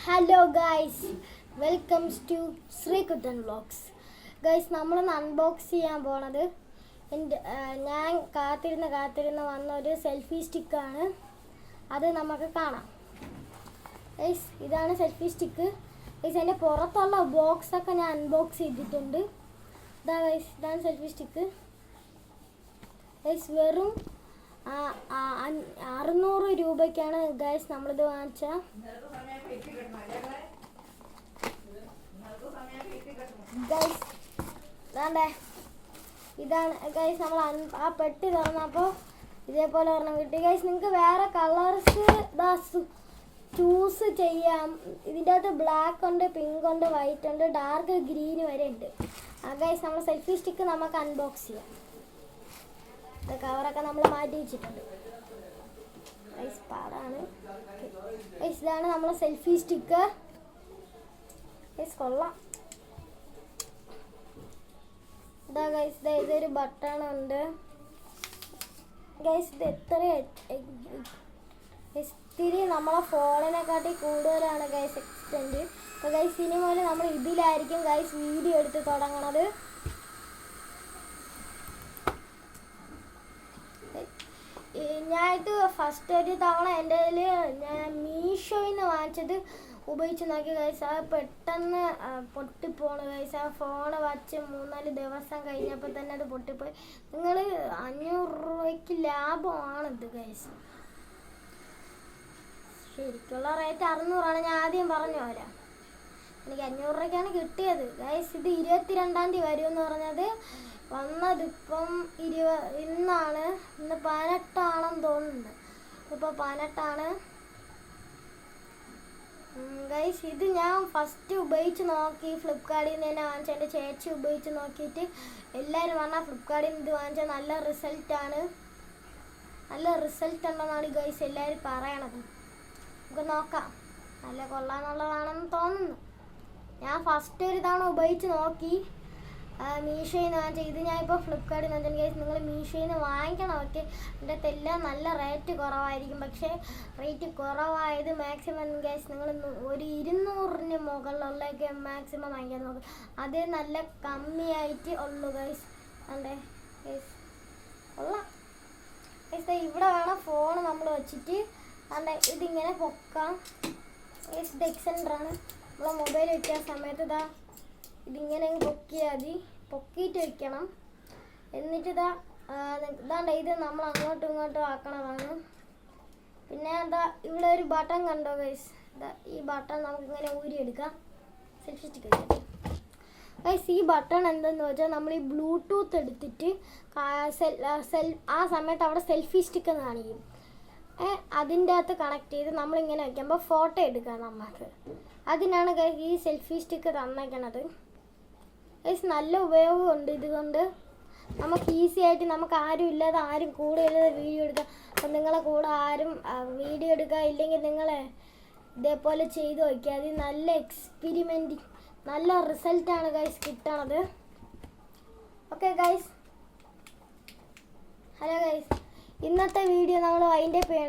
Hello guys, welcomes to Sreekuttan vlogs. Guys, നമ്മളൊന്ന് unbox ചെയ്യാൻ പോണത് ഞാൻ കാത്തിരുന്ന് വന്ന ഒരു സെൽഫി സ്റ്റിക്കാണ്. അത് നമുക്ക് കാണാം. ഗൈസ്, ഇതാണ് സെൽഫി സ്റ്റിക്ക്. ഗൈസ്, അതിൻ്റെ പുറത്തുള്ള ബോക്സൊക്കെ ഞാൻ അൺബോക്സ് ചെയ്തിട്ടുണ്ട്. ഗൈസ്, ഇതാണ് സെൽഫി സ്റ്റിക്ക്. ഗൈസ്, വെറും 600 രൂപയ്ക്കാണ് ഗൈസ് നമ്മളിത് വാങ്ങിച്ച. ഗൈസ്, ഇതാണ് ഗൈസ് നമ്മൾ ആ പെട്ടി തുറന്നപ്പോൾ ഇതേപോലെ ഒരെണ്ണം കിട്ടി. ഗൈസ്, നിങ്ങൾക്ക് വേറെ കളേഴ്സ് ചൂസ് ചെയ്യാം. ഇതിൻ്റെ അകത്ത് ബ്ലാക്ക് ഉണ്ട്, പിങ്ക് ഉണ്ട്, വൈറ്റ് ഉണ്ട്, ഡാർക്ക് ഗ്രീൻ വരെ ഉണ്ട്. ഗൈസ്, നമ്മൾ സെൽഫി സ്റ്റിക്ക് നമുക്ക് അൺബോക്സ് ചെയ്യാം. കവറൊക്കെ നമ്മൾ മാറ്റി വെച്ചിട്ടുണ്ട്. ഗൈസ്, പാടാണ്. ഗൈസ്, ഇതാണ് നമ്മളെ സെൽഫി സ്റ്റിക്ക്. ഗൈസ്, കൊള്ളാം. ഇതാ ഗൈസ്, ഇതൊരു ബട്ടൺ ഉണ്ട്. ഗൈസ്, ഇത് ഇത്തിരി നമ്മളെ ഫോണിനെക്കാട്ടി കൂടുതലാണ് ഗൈസ് എക്സ്റ്റെൻഡ്. അപ്പോൾ ഗൈസ്, ഇനി മുതൽ നമ്മൾ ഇതിലായിരിക്കും ഗൈസ് വീഡിയോ എടുത്ത് തുടങ്ങണത്. ഞാനിത് ഫസ്റ്റ് ഒരു തവണ എൻ്റെ ഞാൻ മീഷോയിൽ നിന്ന് വാങ്ങിച്ചത് ഉപയോഗിച്ച് നോക്കി ഗൈസ്. അത് പെട്ടെന്ന് പൊട്ടിപ്പോണ് ഗൈസ്. ആ ഫോണ് വച്ച് 3-4 ദിവസം കഴിഞ്ഞപ്പോൾ തന്നെ അത് പൊട്ടിപ്പോയി. നിങ്ങൾ 500 രൂപയ്ക്ക് ലാഭമാണിത് ഗൈസ്. ശരിക്കുള്ള റേറ്റ് 600 ഞാൻ ആദ്യം പറഞ്ഞു പോരാ. എനിക്ക് 500 രൂപയ്ക്കാണ് കിട്ടിയത് ഗൈസ്. ഇത് 22-ാം തീയതി വരുമെന്ന് പറഞ്ഞത്. വന്നതിപ്പം ഇന്നാണ്. ഇന്ന് 18ആണെന്ന് തോന്നുന്നുണ്ട്. ഇപ്പോൾ 18ആണ് ഗൈസ്. ഇത് ഞാൻ ഫസ്റ്റ് ഉപയോഗിച്ച് നോക്കി. ഫ്ലിപ്കാർട്ടിൽ നിന്ന് തന്നെ വാങ്ങിച്ച എൻ്റെ ചേച്ചി ഉപയോഗിച്ച് നോക്കിയിട്ട് എല്ലാവരും പറഞ്ഞാൽ ഫ്ലിപ്കാർട്ടിൽ നിന്ന് ഇത് വാങ്ങിച്ചാൽ നല്ല റിസൾട്ടാണ്. നല്ല റിസൾട്ട് ഉണ്ടെന്നാണ് ഗൈസ് എല്ലാവരും പറയണത്. നമുക്ക് നോക്കാം. നല്ല കൊള്ളാമെന്നുള്ളതാണെന്ന് തോന്നുന്നു. ഞാൻ ഫസ്റ്റ് ഒരു തവണ ഉപയോഗിച്ച് നോക്കി മീഷോയിൽ നിന്ന് വാങ്ങിച്ച. ഇത് ഞാനിപ്പോൾ ഫ്ലിപ്കാർട്ടിൽ നിന്ന് വാങ്ങിച്ചാൽ ഗൈസ് നിങ്ങൾ മീഷോയിൽ നിന്ന് വാങ്ങിക്കണം. ഓക്കെ, ഇതിൻ്റെ അകത്തെല്ലാം നല്ല റേറ്റ് കുറവായിരിക്കും. പക്ഷേ റേറ്റ് കുറവായത് മാക്സിമം ഗൈസ് നിങ്ങൾ ഒരു 200-ന് മുകളിലുള്ളതൊക്കെ മാക്സിമം വാങ്ങിക്കാൻ നോക്കും. അത് നല്ല കമ്മിയായിട്ട് ഉള്ളൂ ഗൈസ്. അതെ ഗൈസ്, കൊള്ളാം ഗൈസ്. ഇവിടെ വേണം ഫോൺ നമ്മൾ വെച്ചിട്ട് അതെ ഇതിങ്ങനെ പൊക്കാം ഗൈസ്. ഇത് എക്സെൻഡറാണ്. നമ്മളെ മൊബൈൽ വയ്ക്കാൻ സമയത്ത് ഇതിങ്ങനെ പൊക്കിയാൽ മതി. പൊക്കിയിട്ട് വെക്കണം. എന്നിട്ട് ഇതാണ്ട് ഇത് നമ്മൾ അങ്ങോട്ടും ഇങ്ങോട്ടും ആക്കണതാണ്. പിന്നെ ഇവിടെ ഒരു ബട്ടൺ കണ്ടോ ഗൈസ്. ഈ ബട്ടൺ നമുക്കിങ്ങനെ ഊരിയെടുക്കാം. സെൽഫി സ്റ്റിക്ക് വെക്കാം ഗൈസ്. ഈ ബട്ടൺ എന്തെന്ന് വെച്ചാൽ നമ്മൾ ഈ ബ്ലൂടൂത്ത് എടുത്തിട്ട് ആ സമയത്ത് അവിടെ സെൽഫി സ്റ്റിക്ക് കാണിക്കും. അതിൻ്റെ അകത്ത് കണക്ട് ചെയ്ത് നമ്മളിങ്ങനെ വയ്ക്കുമ്പോൾ ഫോട്ടോ എടുക്കാം നമുക്ക്. അതിനാണ് ഗൈസ് ഈ സെൽഫി സ്റ്റിക്ക് തന്നേക്കണത്. ഗൈസ്, നല്ല ഉപയോഗമുണ്ട് ഇതുകൊണ്ട്. നമുക്ക് ഈസി ആയിട്ട് നമുക്ക് ആരും ഇല്ലാതെ ആരും കൂടെ ഇല്ലാതെ വീഡിയോ എടുക്കാം. അപ്പം നിങ്ങളെ കൂടെ ആരും വീഡിയോ എടുക്കുക ഇല്ലെങ്കിൽ നിങ്ങളെ ഇതേപോലെ ചെയ്ത് വയ്ക്കുക. അത് നല്ല എക്സ്പെരിമെൻറ്റിങ് നല്ല റിസൾട്ടാണ് ഗൈസ് കിട്ടണത്. ഓക്കെ ഗൈസ്, ഹലോ ഗൈസ്, ഇന്നത്തെ വീഡിയോ നമ്മൾ വൈൻഡപ്പ് ചെയ്യണം.